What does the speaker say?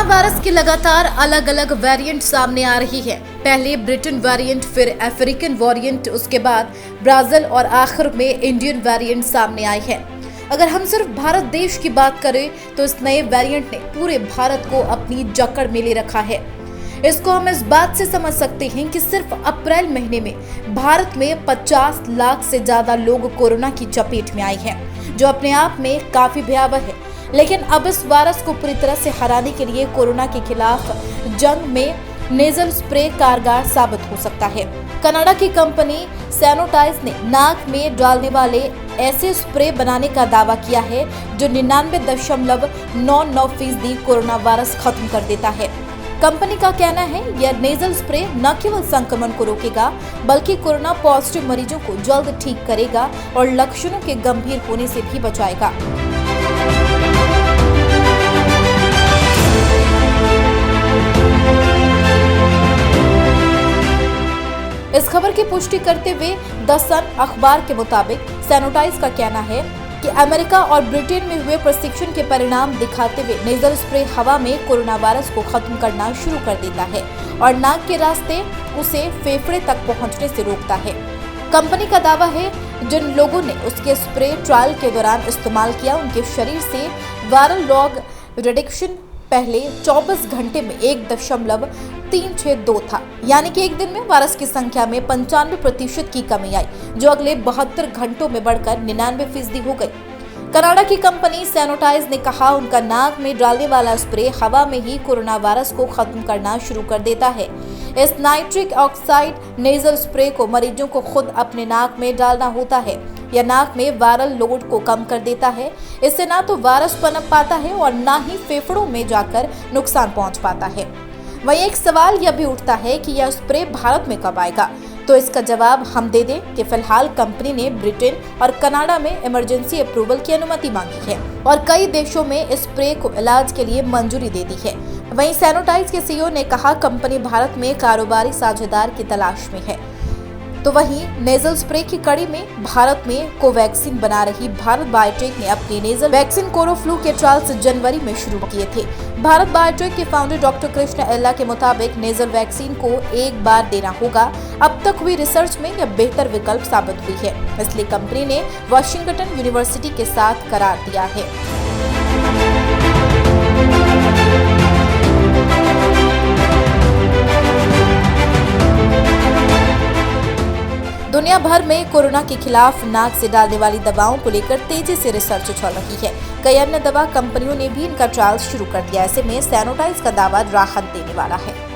Virus के लगातार अलग अलग वेरिएंट सामने आ रही है। पहले ब्रिटेन वेरिएंट, फिर अफ्रीकन वेरिएंट, उसके बाद ब्राजील और आखिर में इंडियन वेरिएंट सामने आए हैं। अगर हम सिर्फ भारत देश की बात करें तो इस नए वेरिएंट ने पूरे भारत को अपनी जकड़ में ले रखा है। इसको हम इस बात से समझ सकते हैं कि सिर्फ अप्रैल महीने में भारत में 50 लाख से ज्यादा लोग कोरोना की चपेट में आए हैं, जो अपने आप में काफी भयावह है। लेकिन अब इस वायरस को पूरी तरह से हराने के लिए कोरोना के खिलाफ जंग में नेजल स्प्रे कारगर साबित हो सकता है। कनाडा की कंपनी सैनोटाइज ने नाक में डालने वाले ऐसे स्प्रे बनाने का दावा किया है जो 99.99% कोरोना वायरस खत्म कर देता है। कंपनी का कहना है यह नेजल स्प्रे न केवल संक्रमण को रोकेगा बल्कि कोरोना पॉजिटिव मरीजों को जल्द ठीक करेगा और लक्षणों के गंभीर होने से भी बचाएगा। इस खबर की पुष्टि करते हुए द सन अखबार के मुताबिक सैनोटाइज का कहना है कि अमेरिका और ब्रिटेन में हुए प्रशिक्षण के परिणाम दिखाते हुए नेजल स्प्रे हवा में कोरोना वायरस को खत्म करना शुरू कर देता है और नाक के रास्ते उसे फेफड़े तक पहुंचने से रोकता है। कंपनी का दावा है जिन लोगों ने उसके स्प्रे ट्रायल के दौरान इस्तेमाल किया उनके शरीर से वायरल लॉग रिडक्शन पहले 24 घंटे में 1.362 था, यानी कि एक दिन में वायरस की संख्या में 95% की कमी आई, जो अगले 72 घंटों में बढ़कर 99% हो गई। कनाडा की कंपनी सैनोटाइज ने कहा उनका नाक में डालने वाला स्प्रे हवा में ही कोरोना वायरस को खत्म करना शुरू कर देता है। इस नाइट्रिक ऑक्साइड नेजल स्प्रे को मरीजों को खुद अपने नाक में डालना होता है। यह नाक में वायरल लोड को कम कर देता है। इससे ना तो वायरस पनप पाता है और ना ही फेफड़ों में जाकर नुकसान पहुंच पाता है। वहीं एक सवाल यह भी उठता है कि यह स्प्रे भारत में कब आएगा, तो इसका जवाब हम दे दें कि फिलहाल कंपनी ने ब्रिटेन और कनाडा में इमरजेंसी अप्रूवल की अनुमति मांगी है और कई देशों में इस स्प्रे को इलाज के लिए मंजूरी दे दी है। वहीं सैनोटाइज के सीईओ ने कहा कंपनी भारत में कारोबारी साझेदार की तलाश में है। तो वहीं नेजल स्प्रे की कड़ी में भारत में कोवैक्सीन बना रही भारत बायोटेक ने अपनी नेजल वैक्सीन कोरोफ्लू के ट्रायल्स जनवरी में शुरू किए थे। भारत बायोटेक के फाउंडर डॉक्टर कृष्ण एल्ला के मुताबिक नेजल वैक्सीन को एक बार देना होगा। अब तक हुई रिसर्च में यह बेहतर विकल्प साबित हुई है, इसलिए कंपनी ने वाशिंगटन यूनिवर्सिटी के साथ करार दिया है। दुनिया भर में कोरोना के खिलाफ नाक से डालने वाली दवाओं को लेकर तेजी से रिसर्च चल रही है। कई अन्य दवा कंपनियों ने भी इनका ट्रायल शुरू कर दिया। ऐसे में सैनोटाइज का दावा राहत देने वाला है।